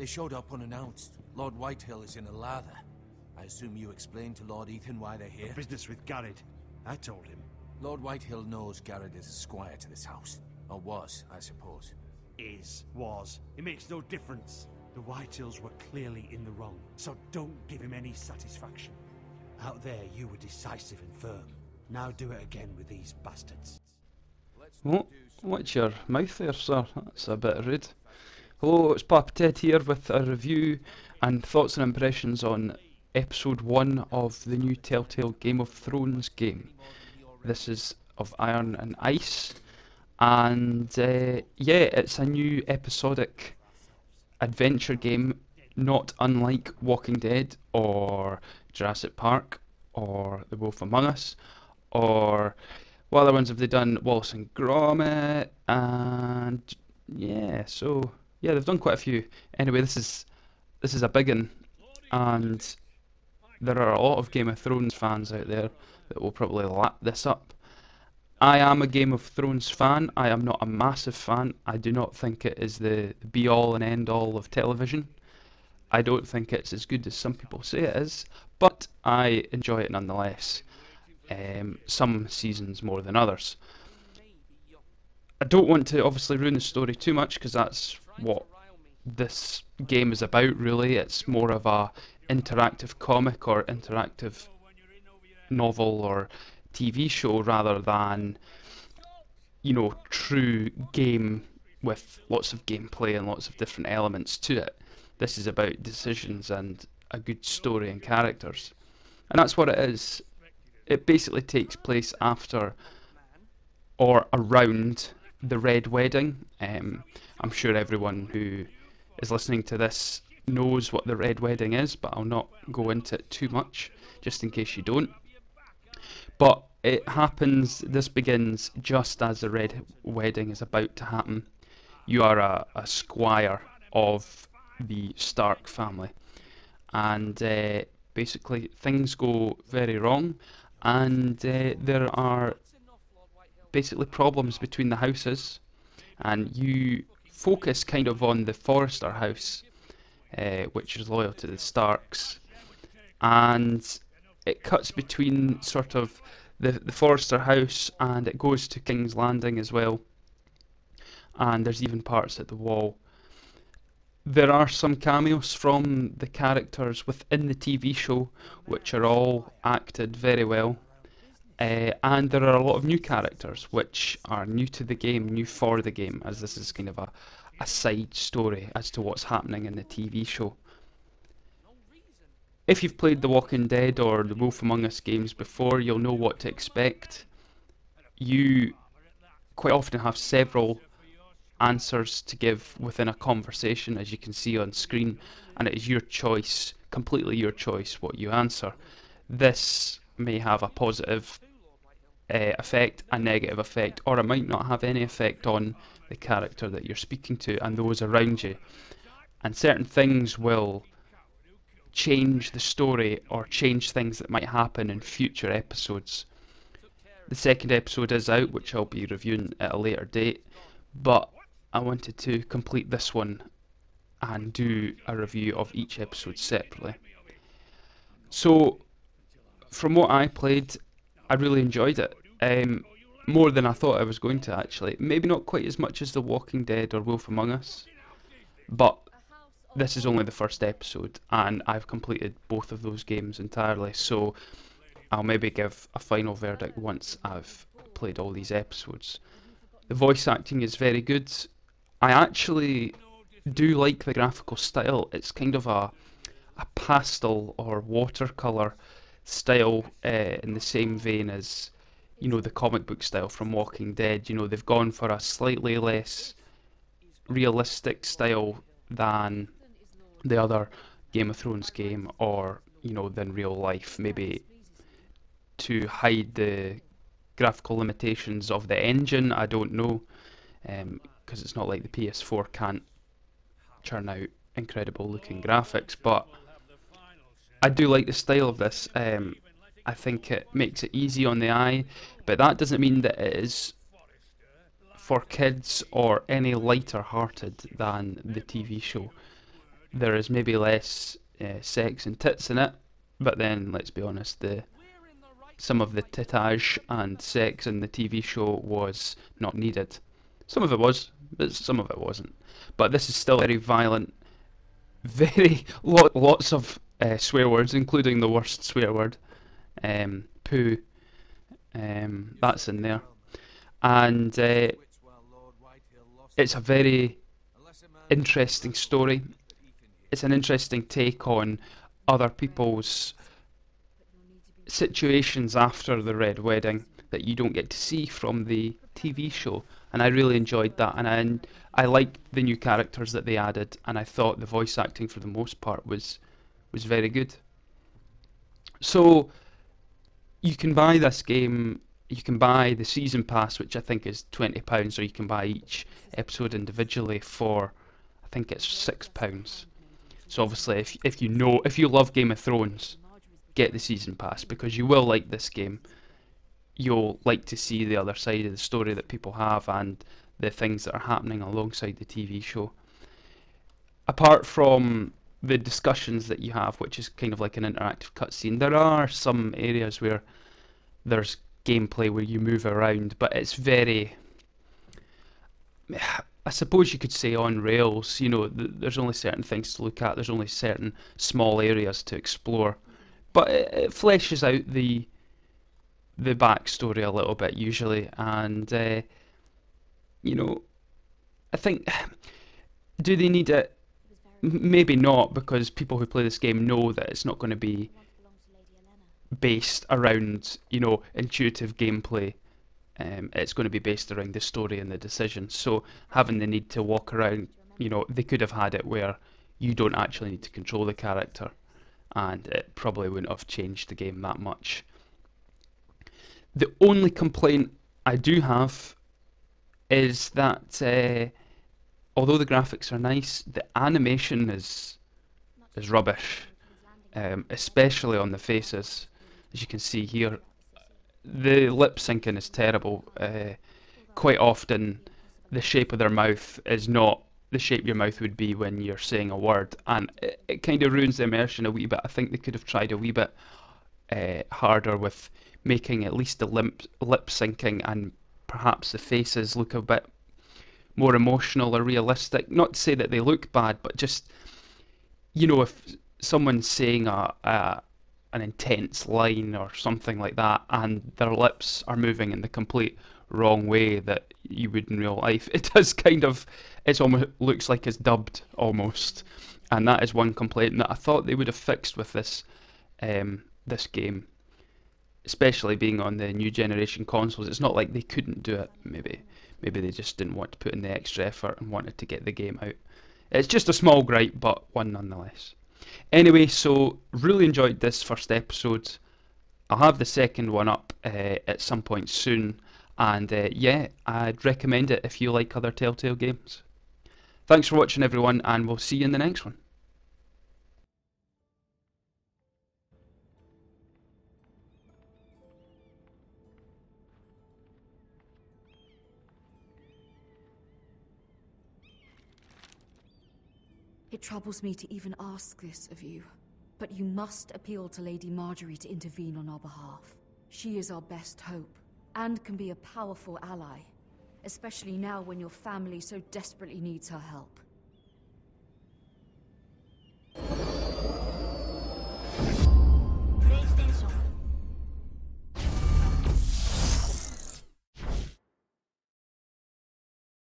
They showed up unannounced. Lord Whitehill is in a lather. I assume you explained to Lord Ethan why they're here? Business with Garrett. I told him. Lord Whitehill knows Garrett is a squire to this house. Or was, I suppose. Was. It makes no difference. The Whitehills were clearly in the wrong, so don't give him any satisfaction. Out there, you were decisive and firm. Now do it again with these bastards. Oh, watch your mouth there, sir. That's a bit rude. Hello, it's Papa Ted here with a review and thoughts and impressions on episode 1 of the new Telltale Game of Thrones game. This is of Iron and Ice, and yeah, it's a new episodic adventure game, not unlike Walking Dead or Jurassic Park or The Wolf Among Us, or what other ones have they done? Wallace and Gromit, and yeah, so yeah, they've done quite a few. Anyway, this is a big one, and there are a lot of Game of Thrones fans out there that will probably lap this up. I am a Game of Thrones fan. I am not a massive fan. I do not think it is the be-all and end-all of television. I don't think it's as good as some people say it is, but I enjoy it nonetheless. Some seasons more than others. I don't want to obviously ruin the story too much, because that's what this game is about really. It's more of a interactive comic or interactive novel or TV show rather than, you know, true game with lots of gameplay and lots of different elements to it. This is about decisions and a good story and characters, and that's what it is. It basically takes place after or around the Red Wedding. I'm sure everyone who is listening to this knows what the Red Wedding is, but I'll not go into it too much, just in case you don't. But it happens, this begins just as the Red Wedding is about to happen. You are a squire of the Stark family, and basically things go very wrong, and there are basically problems between the houses, and you focus kind of on the Forrester house, which is loyal to the Starks, and it cuts between sort of the Forrester house, and it goes to King's Landing as well, and there's even parts at the Wall. There are some cameos from the characters within the TV show, which are all acted very well. And there are a lot of new characters which are new to the game, new for the game, as this is kind of a side story as to what's happening in the TV show. If you've played The Walking Dead or The Wolf Among Us games before, you'll know what to expect. You quite often have several answers to give within a conversation, as you can see on screen, and it is your choice, completely your choice, what you answer. This may have a positive effect, a negative effect, or it might not have any effect on the character that you're speaking to and those around you. And certain things will change the story or change things that might happen in future episodes. The second episode is out, which I'll be reviewing at a later date, but I wanted to complete this one and do a review of each episode separately. So, from what I played, I really enjoyed it. More than I thought I was going to, actually. Maybe not quite as much as The Walking Dead or Wolf Among Us, but this is only the first episode, and I've completed both of those games entirely, so I'll maybe give a final verdict once I've played all these episodes. The voice acting is very good. I actually do like the graphical style. It's kind of a pastel or watercolour style, in the same vein as, you know, the comic book style from Walking Dead. You know, they've gone for a slightly less realistic style than the other Game of Thrones game, or, you know, than real life, maybe to hide the graphical limitations of the engine. I don't know, because it's not like the PS4 can't churn out incredible looking graphics, but I do like the style of this. I think it makes it easy on the eye, but that doesn't mean that it is for kids or any lighter hearted than the TV show. there is maybe less sex and tits in it, but then let's be honest, some of the titage and sex in the TV show was not needed. Some of it was, but some of it wasn't. But this is still very violent, lots of swear words, including the worst swear word, poo. That's in there, and it's a very interesting story. It's an interesting take on other people's situations after the Red Wedding that you don't get to see from the TV show, and I really enjoyed that, and I liked the new characters that they added, and I thought the voice acting for the most part was very good. So you can buy this game, you can buy the season pass, which I think is £20, or you can buy each episode individually for, I think it's £6. So obviously if you love Game of Thrones, get the season pass, because you will like this game. You'll like to see the other side of the story that people have and the things that are happening alongside the TV show. Apart from the discussions that you have, which is kind of like an interactive cutscene, there are some areas where there's gameplay where you move around, but it's very, I suppose you could say, on rails. You know, there's only certain things to look at, there's only certain small areas to explore, but it fleshes out the backstory a little bit usually, and you know, I think, do they need it? Maybe not, because people who play this game know that it's not going to be based around, you know, intuitive gameplay. It's going to be based around the story and the decisions. So having the need to walk around, you know, they could have had it where you don't actually need to control the character, and it probably wouldn't have changed the game that much. The only complaint I do have is that although the graphics are nice, the animation is rubbish, especially on the faces. As you can see here, the lip syncing is terrible. Quite often, the shape of their mouth is not the shape your mouth would be when you're saying a word, and it kind of ruins the immersion a wee bit. I think they could have tried a wee bit harder with making at least the lip syncing and perhaps the faces look a bit more emotional or realistic. Not to say that they look bad, but just, you know, if someone's saying an intense line or something like that, and their lips are moving in the complete wrong way that you would in real life, it does kind of, it almost looks like it's dubbed almost, and that is one complaint that I thought they would have fixed with this this game, especially being on the new generation consoles. It's not like they couldn't do it. Maybe they just didn't want to put in the extra effort and wanted to get the game out. It's just a small gripe, but one nonetheless. Anyway, so really enjoyed this first episode. I'll have the second one up at some point soon, and yeah, I'd recommend it if you like other Telltale games. Thanks for watching, everyone, and we'll see you in the next one. It troubles me to even ask this of you, but you must appeal to Lady Marjorie to intervene on our behalf. She is our best hope, and can be a powerful ally, especially now when your family so desperately needs her help.